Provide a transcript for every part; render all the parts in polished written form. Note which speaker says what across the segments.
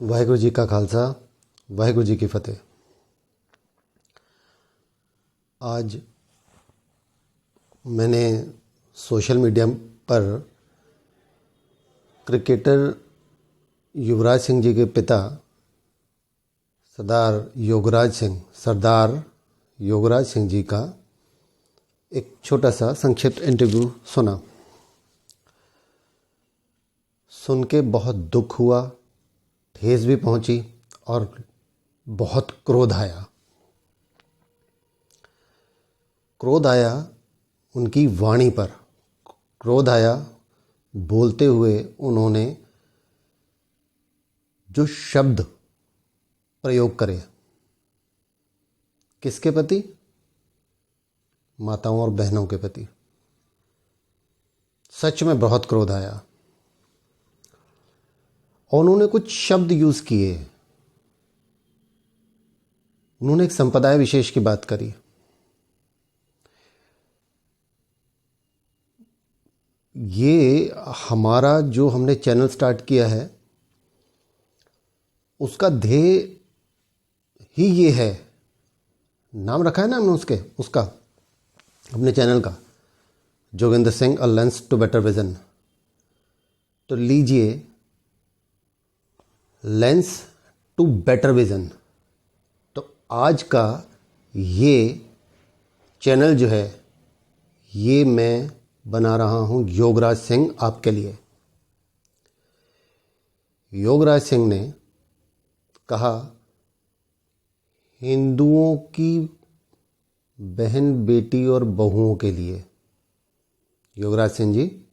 Speaker 1: वाहिगुरु जी का खालसा, वाहिगुरु जी की फतेह। आज मैंने सोशल मीडिया पर क्रिकेटर युवराज सिंह जी के पिता सरदार योगराज सिंह जी का एक छोटा सा संक्षिप्त इंटरव्यू सुना। सुन के बहुत दुख हुआ, ठेस भी पहुंची और बहुत क्रोध आया उनकी वाणी पर। क्रोध आया बोलते हुए उन्होंने जो शब्द प्रयोग करे, किसके प्रति? माताओं और बहनों के प्रति। सच में बहुत क्रोध आया और उन्होंने कुछ शब्द यूज किए। उन्होंने एक संप्रदाय विशेष की बात करी। ये हमारा जो हमने चैनल स्टार्ट किया है उसका ध्येय ही ये है, नाम रखा है ना हमने उसका अपने चैनल का, Joginder Singh a lens to better vision. तो लीजिए, लेंस टू बेटर विजन। तो आज का ये चैनल जो है ये मैं बना रहा हूं योगराज सिंह आपके लिए। योगराज सिंह ने कहा, हिंदुओं की बहन बेटी और बहुओं के लिए, योगराज सिंह जी,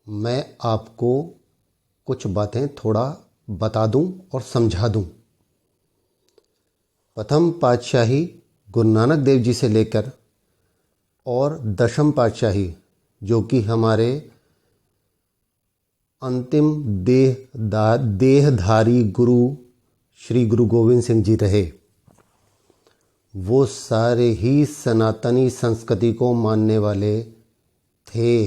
Speaker 1: मैं आपको कुछ बातें थोड़ा बता दूं और समझा दूं। प्रथम पातशाही गुरु नानक देव जी से लेकर और दशम पातशाही जो कि हमारे अंतिम देहधारी गुरु श्री गुरु गोविंद सिंह जी रहे, वो सारे ही सनातनी संस्कृति को मानने वाले थे।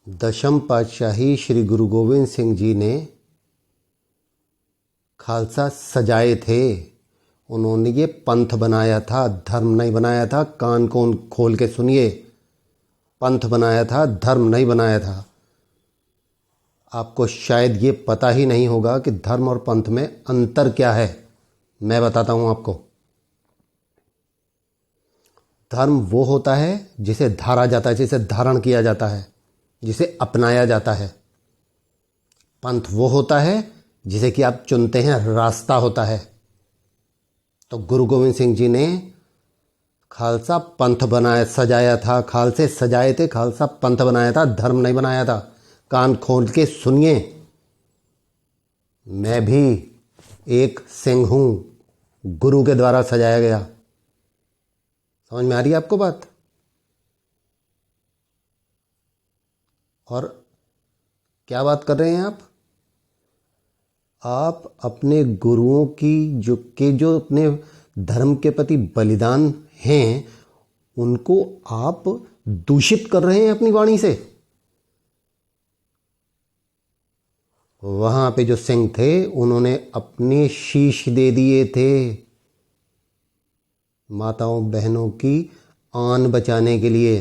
Speaker 1: दशम पातशाही श्री गुरु गोविंद सिंह जी ने खालसा सजाए थे। उन्होंने ये पंथ बनाया था, धर्म नहीं बनाया था। कान को खोल के सुनिए, पंथ बनाया था, धर्म नहीं बनाया था। आपको शायद ये पता ही नहीं होगा कि धर्म और पंथ में अंतर क्या है। मैं बताता हूं आपको। धर्म वो होता है जिसे धारा जाता है, जिसे धारण किया जाता है, जिसे अपनाया जाता है। पंथ वो होता है जिसे कि आप चुनते हैं, रास्ता होता है। तो गुरु गोविंद सिंह जी ने खालसा पंथ सजाया था, खालसे सजाए थे, खालसा पंथ बनाया था, धर्म नहीं बनाया था। कान खोल के सुनिए, मैं भी एक सिंह हूं, गुरु के द्वारा सजाया गया। समझ में आ रही है आपको बात? और क्या बात कर रहे हैं आप अपने गुरुओं की जो अपने धर्म के प्रति बलिदान हैं, उनको आप दूषित कर रहे हैं अपनी वाणी से। वहां पे जो सिंह थे उन्होंने अपने शीश दे दिए थे माताओं बहनों की आन बचाने के लिए।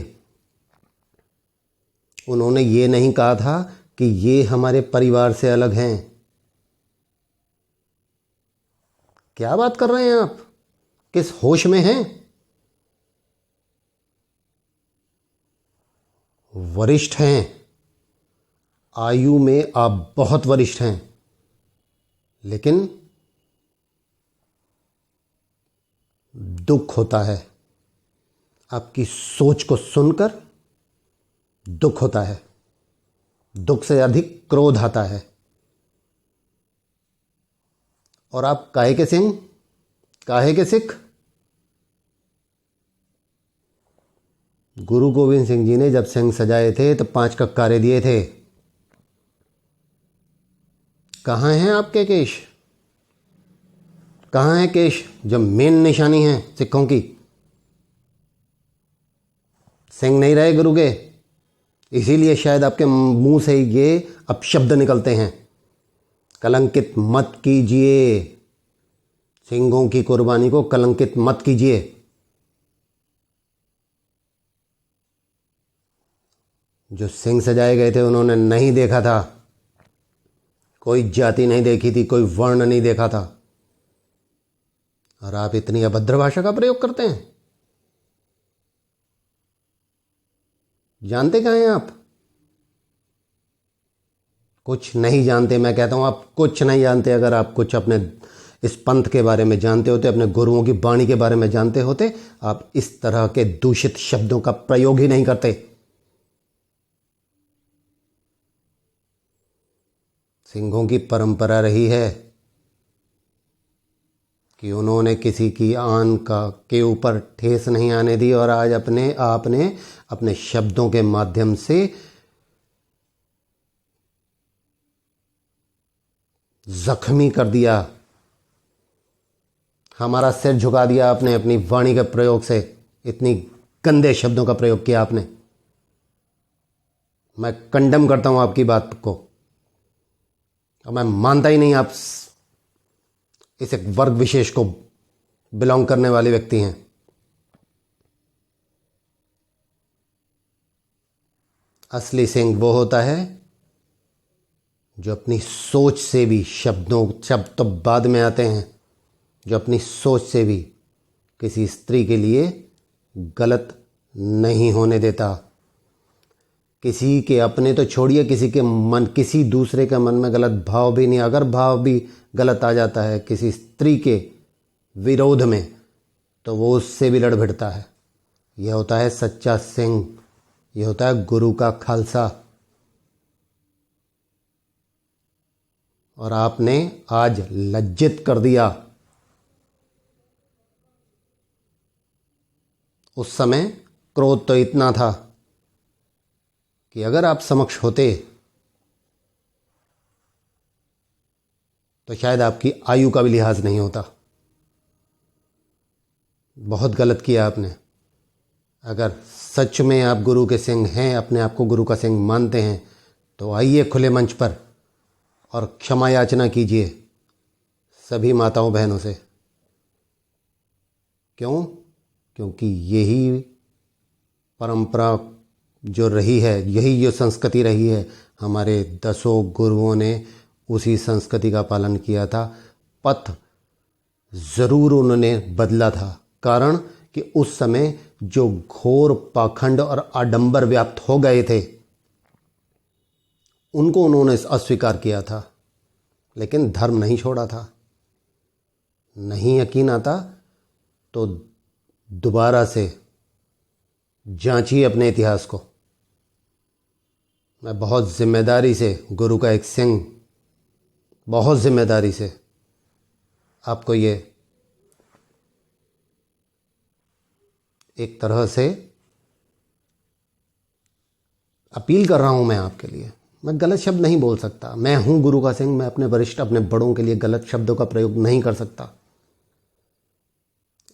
Speaker 1: उन्होंने ये नहीं कहा था कि ये हमारे परिवार से अलग हैं। क्या बात कर रहे हैं आप? किस होश में हैं? वरिष्ठ हैं, आयु में आप बहुत वरिष्ठ हैं, लेकिन दुख होता है आपकी सोच को सुनकर। दुख होता है, दुख से अधिक क्रोध आता है। और आप काहे के सिंह, काहे के सिख? गुरु गोविंद सिंह जी ने जब सिंह सजाए थे तो 5 कक्कारे दिए थे। कहाँ हैं आपके केश? कहाँ है केश जो मेन निशानी है सिखों की? सिंह नहीं रहे गुरु के, इसीलिए शायद आपके मुंह से ये अपशब्द निकलते हैं। कलंकित मत कीजिए, सिंहों की कुर्बानी को कलंकित मत कीजिए। जो सिंह सजाए गए थे उन्होंने नहीं देखा था, कोई जाति नहीं देखी थी, कोई वर्ण नहीं देखा था, और आप इतनी अभद्र भाषा का प्रयोग करते हैं। जानते कहाँ हैं आप? कुछ नहीं जानते। मैं कहता हूं आप कुछ नहीं जानते। अगर आप कुछ अपने इस पंथ के बारे में जानते होते, अपने गुरुओं की वाणी के बारे में जानते होते, आप इस तरह के दूषित शब्दों का प्रयोग ही नहीं करते। सिंहों की परंपरा रही है कि उन्होंने किसी की आन का के ऊपर ठेस नहीं आने दी, और आज आपने अपने शब्दों के माध्यम से जख्मी कर दिया, हमारा सिर झुका दिया आपने अपनी वाणी के प्रयोग से। इतनी गंदे शब्दों का प्रयोग किया आपने। मैं कंडम करता हूं आपकी बात को, और मैं मानता ही नहीं आप इस एक वर्ग विशेष को बिलोंग करने वाले व्यक्ति हैं। असली सिंह वो होता है जो अपनी सोच से भी, शब्द तो बाद में आते हैं, जो अपनी सोच से भी किसी स्त्री के लिए गलत नहीं होने देता। किसी के अपने तो छोड़िए, किसी दूसरे के मन में गलत भाव भी नहीं, अगर भाव भी गलत आ जाता है किसी स्त्री के विरोध में, तो वो उससे भी लड़ भिड़ता है। यह होता है सच्चा सिंह, यह होता है गुरु का खालसा। और आपने आज लज्जित कर दिया। उस समय क्रोध तो इतना था कि अगर आप समक्ष होते तो शायद आपकी आयु का भी लिहाज नहीं होता। बहुत गलत किया आपने। अगर सच में आप गुरु के सिंह हैं, अपने आप को गुरु का सिंह मानते हैं, तो आइए खुले मंच पर और क्षमा याचना कीजिए सभी माताओं बहनों से। क्यों? क्योंकि यही परंपरा जो रही है, यही जो संस्कृति रही है, हमारे 10 गुरुओं ने उसी संस्कृति का पालन किया था। पथ ज़रूर उन्होंने बदला था, कारण कि उस समय जो घोर पाखंड और आडंबर व्याप्त हो गए थे उनको उन्होंने अस्वीकार किया था, लेकिन धर्म नहीं छोड़ा था। नहीं यकीन आता तो दोबारा से जांचिए अपने इतिहास को। मैं बहुत जिम्मेदारी से, गुरु का एक सिंह, बहुत जिम्मेदारी से आपको ये एक तरह से अपील कर रहा हूं मैं आपके लिए। मैं गलत शब्द नहीं बोल सकता, मैं हूं गुरु का सिंह, मैं अपने वरिष्ठ, अपने बड़ों के लिए गलत शब्दों का प्रयोग नहीं कर सकता।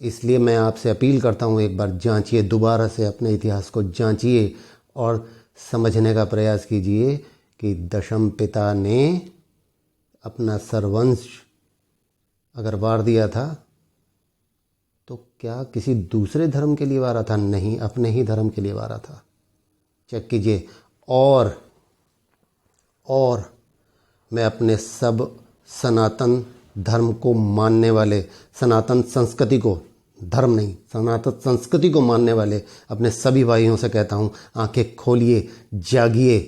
Speaker 1: इसलिए मैं आपसे अपील करता हूं, एक बार जांचिए, दोबारा से अपने इतिहास को जांचिए और समझने का प्रयास कीजिए कि दशम पिता ने अपना सर्वंश अगर वार दिया था तो क्या किसी दूसरे धर्म के लिए वारा था? नहीं, अपने ही धर्म के लिए वारा था। चेक कीजिए। और मैं अपने सब सनातन धर्म को मानने वाले, सनातन संस्कृति को, धर्म नहीं, सनातन संस्कृति को मानने वाले अपने सभी भाइयों से कहता हूँ, आंखें खोलिए, जागिए,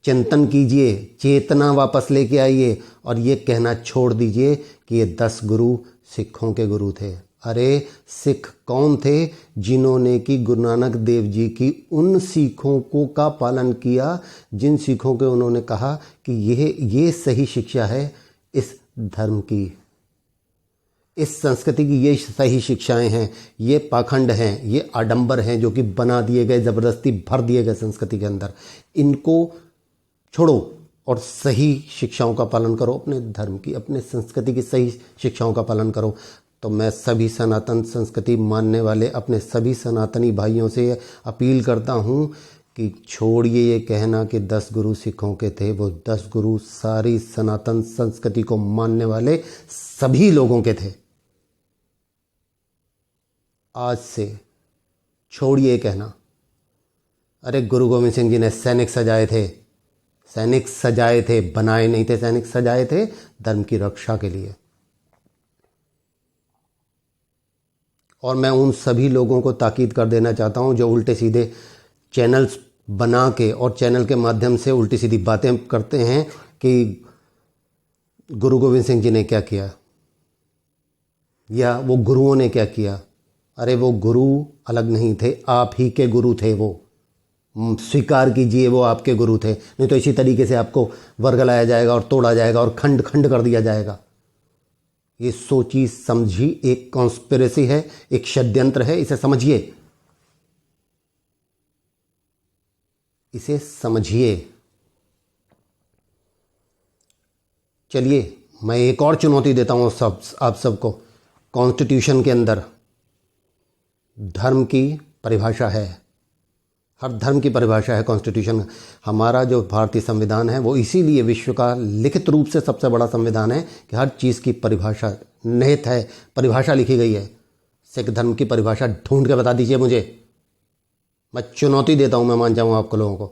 Speaker 1: चिंतन कीजिए, चेतना वापस लेके आइए और ये कहना छोड़ दीजिए कि ये 10 गुरु सिखों के गुरु थे। अरे सिख कौन थे? जिन्होंने कि गुरु नानक देव जी की उन सीखों को का पालन किया, जिन सीखों के उन्होंने कहा कि ये सही शिक्षा है इस धर्म की, इस संस्कृति की, ये सही शिक्षाएं हैं, ये पाखंड हैं, ये आडंबर हैं जो कि बना दिए गए, ज़बरदस्ती भर दिए गए संस्कृति के अंदर। इनको छोड़ो और सही शिक्षाओं का पालन करो, अपने धर्म की, अपने संस्कृति की सही शिक्षाओं का पालन करो। तो मैं सभी सनातन संस्कृति मानने वाले अपने सभी सनातनी भाइयों से अपील करता हूँ कि छोड़िए ये कहना कि 10 गुरु सिखों के थे। वो 10 गुरु सारी सनातन संस्कृति को मानने वाले सभी लोगों के थे। आज से छोड़िए कहना, अरे गुरु गोविंद सिंह जी ने सैनिक सजाए थे, सैनिक सजाए थे, बनाए नहीं थे। सैनिक सजाए थे धर्म की रक्षा के लिए। और मैं उन सभी लोगों को ताकीद कर देना चाहता हूं जो उल्टे सीधे चैनल्स बना के और चैनल के माध्यम से उल्टी सीधी बातें करते हैं कि गुरु गोविंद सिंह जी ने क्या किया या वो गुरुओं ने क्या किया। अरे वो गुरु अलग नहीं थे, आप ही के गुरु थे। वो स्वीकार कीजिए, वो आपके गुरु थे। नहीं तो इसी तरीके से आपको वर्गलाया जाएगा और तोड़ा जाएगा और खंड खंड कर दिया जाएगा। ये सोची समझी एक कॉन्स्पिरेसी है, एक षड्यंत्र है। इसे समझिए, इसे समझिए। चलिए मैं एक और चुनौती देता हूं आप सबको। कॉन्स्टिट्यूशन के अंदर धर्म की परिभाषा है, हर धर्म की परिभाषा है कॉन्स्टिट्यूशन। हमारा जो भारतीय संविधान है वो इसीलिए विश्व का लिखित रूप से सबसे बड़ा संविधान है कि हर चीज़ की परिभाषा निहित है, परिभाषा लिखी गई है। सिख धर्म की परिभाषा ढूंढ के बता दीजिए मुझे। मैं चुनौती देता हूं, मैं मान जाऊंगा आपको लोगों को।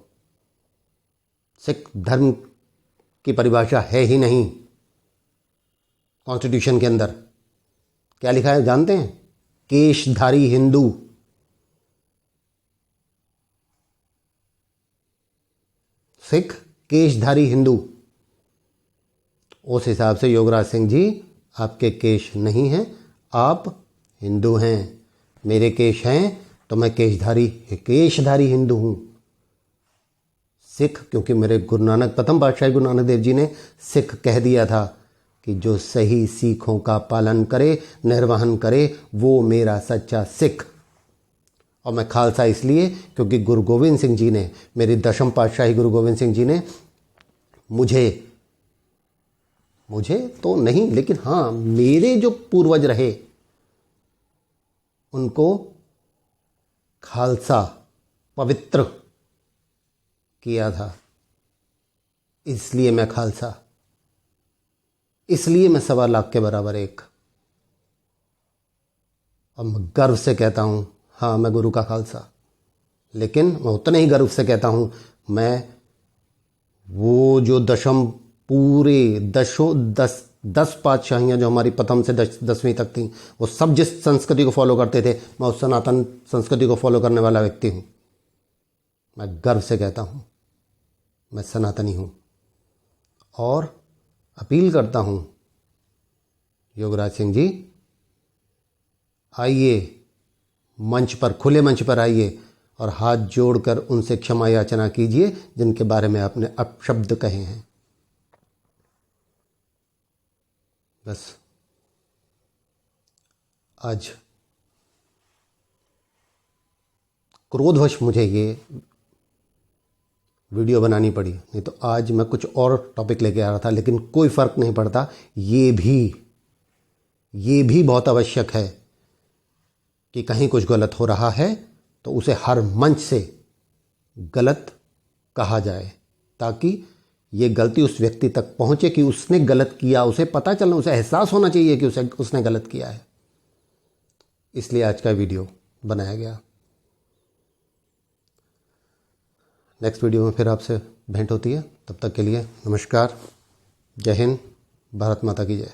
Speaker 1: सिख धर्म की परिभाषा है ही नहीं कॉन्स्टिट्यूशन के अंदर। क्या लिखा है जानते हैं? केशधारी हिंदू। सिख केशधारी हिंदू। उस हिसाब से योगराज सिंह जी आपके केश नहीं हैं, आप हिंदू हैं। मेरे केश हैं तो मैं केशधारी हिंदू हूं। सिख, क्योंकि मेरे गुरु नानक, प्रथम पातशाही गुरु नानक देव जी ने सिख कह दिया था कि जो सही सीखों का पालन करे, निर्वहन करे, वो मेरा सच्चा सिख। और मैं खालसा इसलिए क्योंकि गुरु गोविंद सिंह जी ने, मेरी दशम पातशाही गुरु गोविंद सिंह जी ने मुझे तो नहीं, लेकिन हाँ मेरे जो पूर्वज रहे उनको खालसा पवित्र किया था। इसलिए मैं खालसा, इसलिए मैं 1.25 लाख के बराबर एक। और मैं गर्व से कहता हूं, हाँ मैं गुरु का खालसा। लेकिन मैं उतने ही गर्व से कहता हूं, मैं वो जो दशम पूरे 10 पातशाहियाँ जो हमारी प्रथम से 10वीं तक थी, वो सब जिस संस्कृति को फॉलो करते थे, मैं उस सनातन संस्कृति को फॉलो करने वाला व्यक्ति हूँ। मैं गर्व से कहता हूँ मैं सनातनी हूँ। और अपील करता हूँ योगराज सिंह जी, आइए मंच पर, खुले मंच पर आइए और हाथ जोड़कर उनसे क्षमा याचना कीजिए जिनके बारे में आपने अपशब्द कहे हैं। बस आज क्रोधवश मुझे ये वीडियो बनानी पड़ी, नहीं तो आज मैं कुछ और टॉपिक लेके आ रहा था। लेकिन कोई फ़र्क नहीं पड़ता, ये भी बहुत आवश्यक है कि कहीं कुछ गलत हो रहा है तो उसे हर मंच से गलत कहा जाए, ताकि ये गलती उस व्यक्ति तक पहुंचे कि उसने गलत किया, उसे पता चलना, उसे एहसास होना चाहिए कि उसने गलत किया है। इसलिए आज का वीडियो बनाया गया। नेक्स्ट वीडियो में फिर आपसे भेंट होती है। तब तक के लिए नमस्कार, जय हिंद, भारत माता की जय।